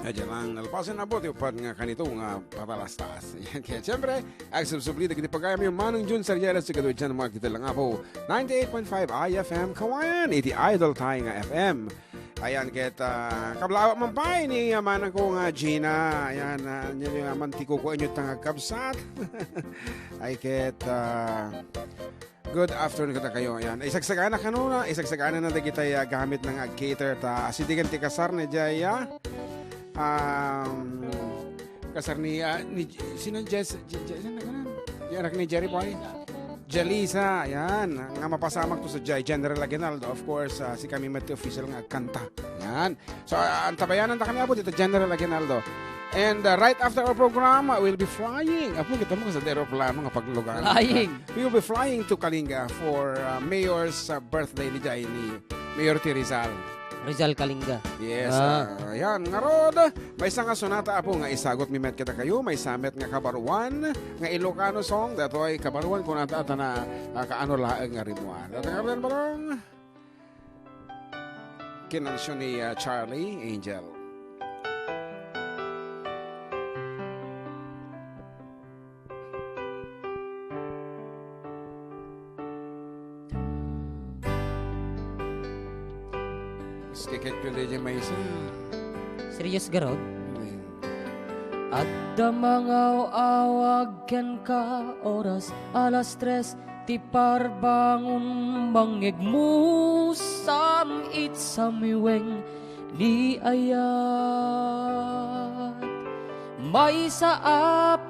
Diyan lang nalapasan na po, tipad nga kanito nga patalastas. Kaya siyempre, aksab sublida kiti pagayam yung Manong Jun Sarjeras sa kadwid siya ng mga kita lang po. 98.5 IFM Kawayan, iti Idol tayo nga FM. Ayan, kita kablawa mampay ni manang ko nga Gina. Ayan, yun yung mantiko ko inyo tangag kabsat. Ay, kita good afternoon kita kayo. Ayan, isagsagana ka na, isagsagana na kita gamit ng cater ta. Asidigan ti kasar ni Jaya. Kasar ni sino Jess anak ni Jerry Boy Jalisa, yan nga mapasamak to sa General Aguinaldo, of course. Si kami mati official nga kanta yan, so ang tabayanan ta kami abot ito General Aguinaldo. And right after our program, we'll be flying. Apo, kita mo sa aeroplano nga paglugar. Flying. We will be flying to Kalinga for Mayor's birthday ni Jai ni Mayor T. Rizal. Rizal Kalinga. Yes, yan nga rod. May isang nga sonata po nga isagot mi met kita kayo. May samet nga kabaruan nga Ilocano song. Dato ay kabaruan kung nata na kaano laeng nga rimuan. Dato nga rin barong kinansyon ni Charlie Angel. Kikit ko din may isa. Serious garod? At damangaw awag ken ka oras alas 3 ti parbangon bangeg mo sam it samiweng ni ayat may sa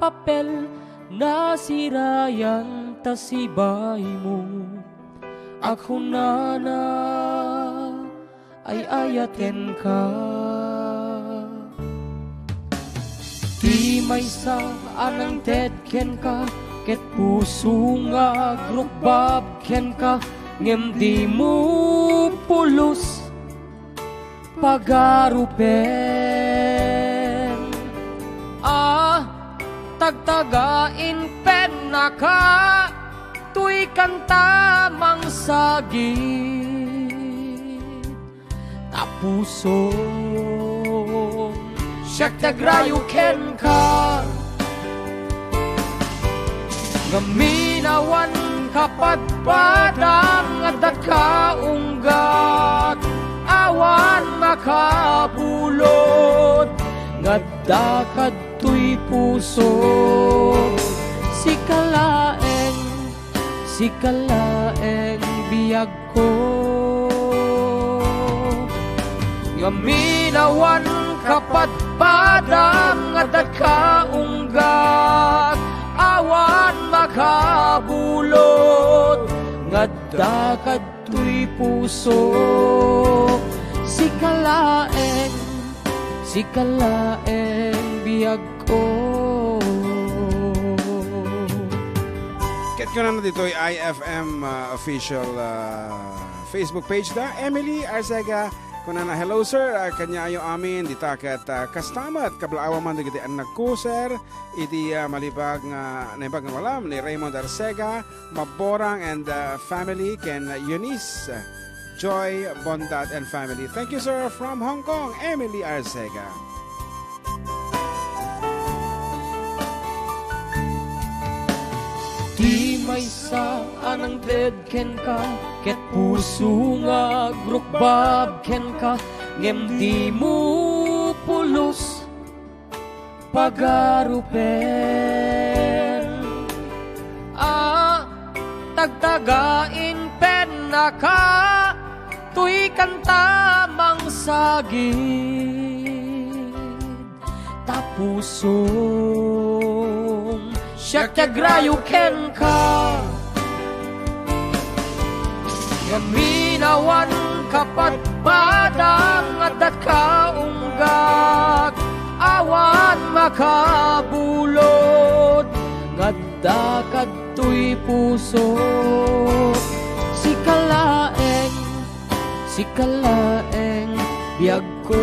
papel na sirayan tasibay mo ako na ay ayaten ka. Di may sa anang ted ken ka, ket puso nga grukbab ken ka, ngem di mo pulos pagarupen. Tagtagain pen na ka, tuy kanta mang sagi. Tapuso siyak tagrayo ken ka gaminawan kapadpadang at kaunggat awan makabulot ngadda kadtoy puso sikalaeng biyag ko gaminawan kapadpadang at kaunggat awan makabulot ngadda kadtoy puso sikalaeng biyag ko. Ket ko na dito ay IFM official Facebook page da Emily Arcega. Kuna na hello sir, kanya ayo amin ditakat kastamat kablaawa man digiti anak ko sir iti malibag nga naibag nga walam ni Raymond Arcega Maborang and family ken Eunice Joy Bondat and family. Thank you sir from Hong Kong, Emily Arcega. Di may sa anang bed ken ka, ket puso nga grukbab ken ka, ngem di mo pulos pagarupen. Tagtagain pen na ka, tuy kanta mang sagid. Tapusong siyak tagrayo ken ka gaminawan kapadpadang at kaunggat awan makabulot ngadda kadtoy puso sikalaeng biyag ko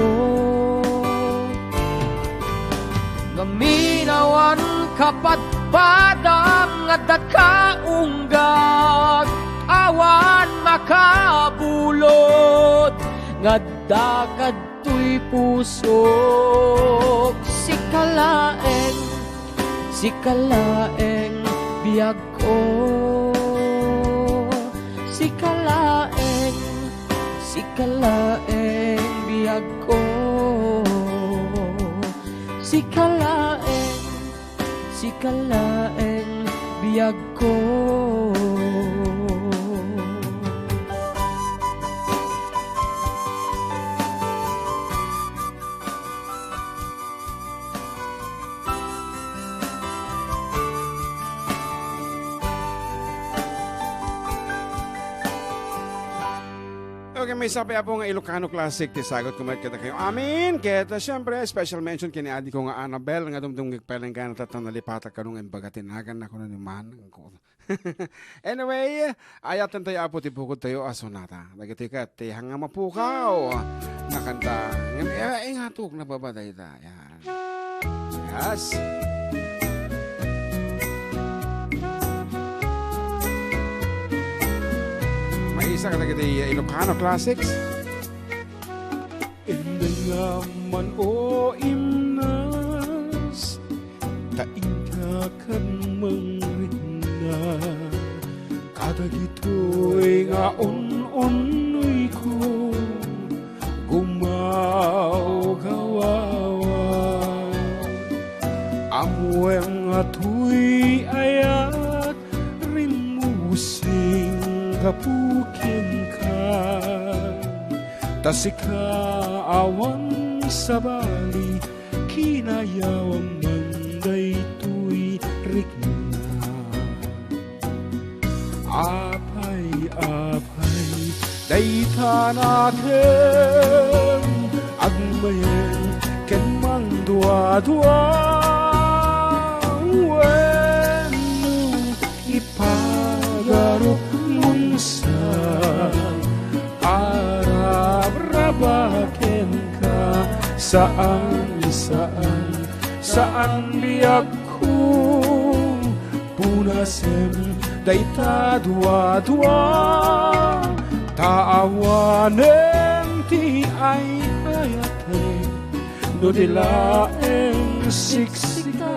gaminawan kapadpadang at kaunggat awan makabulot ngadda kadtoy ako'y puso. Si kalaeng biyag ko. Si kalaeng biyag ko. Si kalaeng biyag ko. Okay, may sabi po nga Ilocano Classic ti sagot kumat kita kayo. Amin. Kaya syempre special mention kini adi ko nga Annabelle nga dumdum gigpelen ka natatandalipata kanong embaga tinagan na kuno ni man. Anyway, ayatan tayo apo ti bukod tayo asonata. Dagiti ka ti hanga mapukaw. Nakanta. Ingatuk na babaday ta. Yan. Yes. Isa ka nagiti Ilocano Classics. Indangaman o imnas taing ka kan mangrina kadagito'y nga un-unoy ko gumaw-gawawa amueng ato'y ayat rimusing kapukin ka tasika awan sabali kinayawang manday tuy rikna apay dayta natin agmayen ken mandua-dua wenu ipagarok sa arab-rabaken ka saan biyag ko punasen dayta dua-dua taawanen ti ay ayate no dilaeng siksika.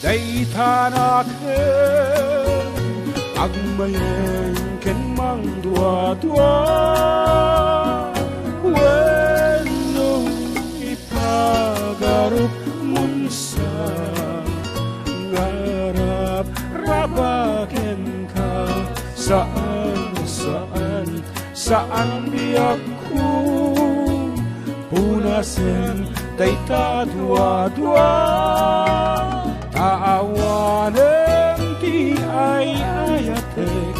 Dayta natin agmayen ken mang dua-dua wenno ipagarup munsa ngarap rabaken ka saan biyag ko punasen dayta dua-dua taawanen ti ay ayatek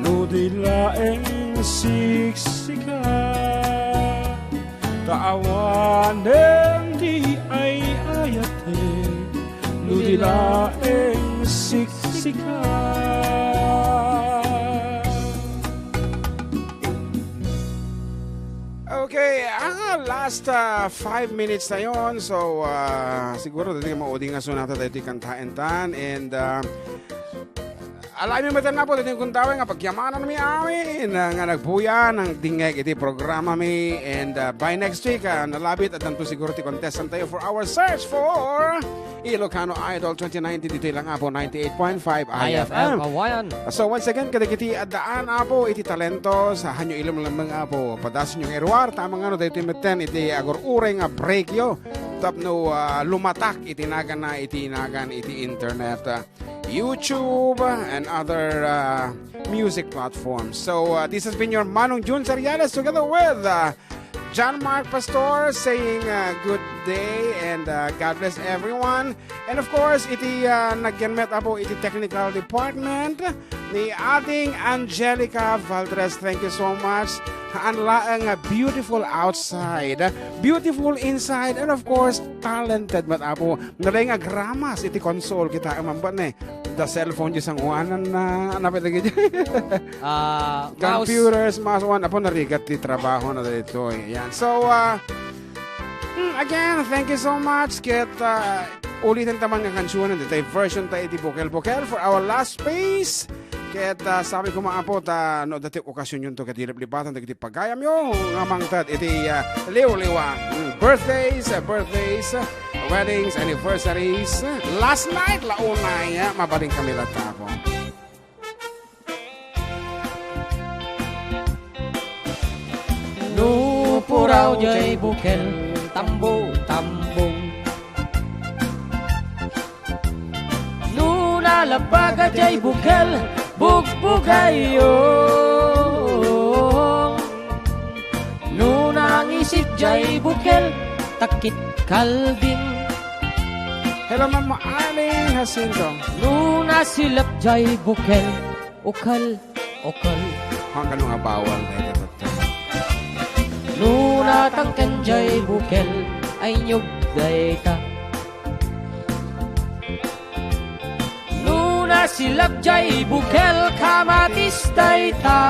no dilaeng siksika taawanen ti ay ayatek no dilaeng siksika. Okay, last 5 minutes na yon. So, siguro dati maudi nga sunata tayo di kantaentan. And, alay mi matan na po dati kung tawag nga pagyamanan mi amin nga nagbuyan ng dingeg iti programa mi. And by next week, nalabit at nanto siguro ti contestant tayo for our search for Ilocano Idol 2019 dito lang po 98.5 IFM. So once again, kadagiti adaan po iti talento sa hanyo ilam lamang po padasin yung erwar tamang ano dito imeten iti agor ureng break yo tapno lumatak itinagan iti internet, YouTube and other music platforms. So this has been your Manong Jun Sariales together with John Mark Pastor saying good day and God bless everyone. And of course, iti nagyanmet po iti technical department ni ating Angelica Valdres. Thank you so much. Ang beautiful outside, beautiful inside, and of course, talented mat apo. Nalay nga gramas iti console kita mamban eh. The cellphone isang uanan na napitagid. Computers, mas uan apo narigat ti trabaho na dito. Yan. So, again, thank you so much. Kit ulitin taman nga kansyonan dito version tayo iti bukel-bukel for our last space. Kaya sabi ko mga po, no, dati okasyon yun to katilip-lipatan, dati pagayam yung ngamang tad, iti liw-liwa, birthdays, weddings, anniversaries. Last night, launay, mabaling kami latapo. Lupuraw jay bukel, tambo-tambong. Nunalabaga jay bukel, bugbugayo. Nunang isip jay bukel, takit kalbing. Hello, Mama Aling Jacinto. Nuna silap jay bukel, ukal. Hanggang nga bawal na ito. Nuna tangken jay bukel, ay nyug dayta. Nuna silap jay bukel, kamatis dayta.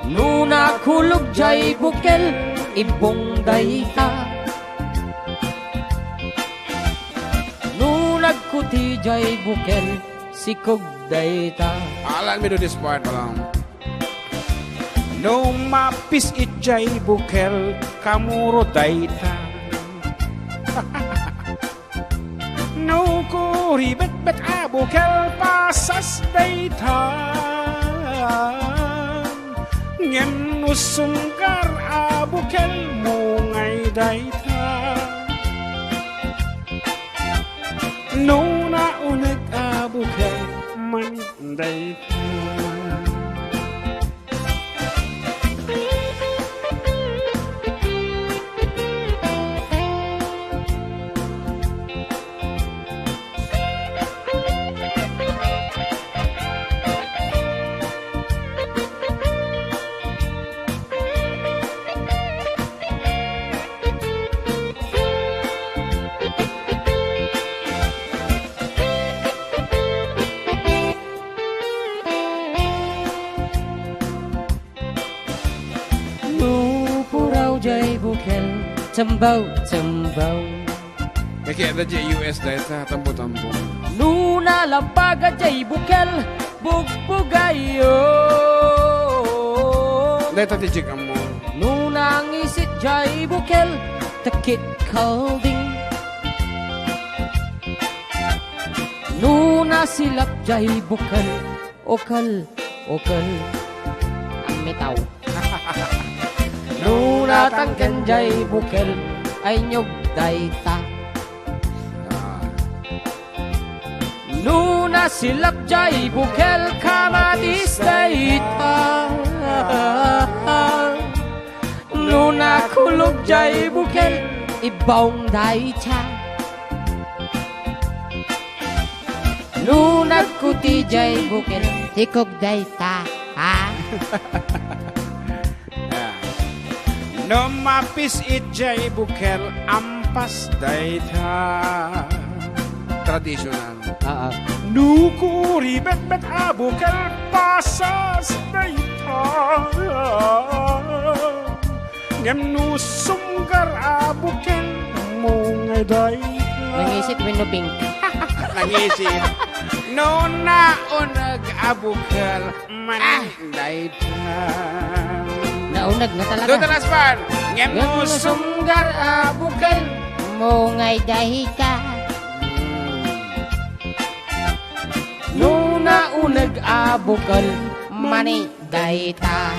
Nuna kulog jay bukel, ibong dayta. Nuna kuti jay bukel, sikog dayta. Alam me do this part pa lang. No mapis itjay bukel, kamuro dayta. No kuri bet abukel, pasas dayta. Ngem nusungkar abukel, mungay dayta. No naunag abukel, manig dayta. Tambaw. Kaya da US dahil sa tambo-tambo. Nuna labaga jay bukel, bugbugayo. Dahil tatijik ang mo. Nuna ngisit jay bukel, takit kalding. Nuna silap jay bukel, okal. Ang metaw. Nuna tangken jay bukel, ay nyug dayta. Nuna silap jay bukel, kamatis dayta. Nuna kulog jay bukel, ibong dayta. Nuna kuti jay bukel, tikog dayta. No mapis itjay bukel, ampas dayta. Traditional. Nukuri bet abukel, pasas dayta. Ngem nusungkar abukel, mungay dayta. Nangisip winuping. Nangisip. No naunag abukel, manig dayta. Naunag na talaga. Doon talas pan. Ngem sunggar abukel, mungay dahika. Nuna unag abukel, mani dayta.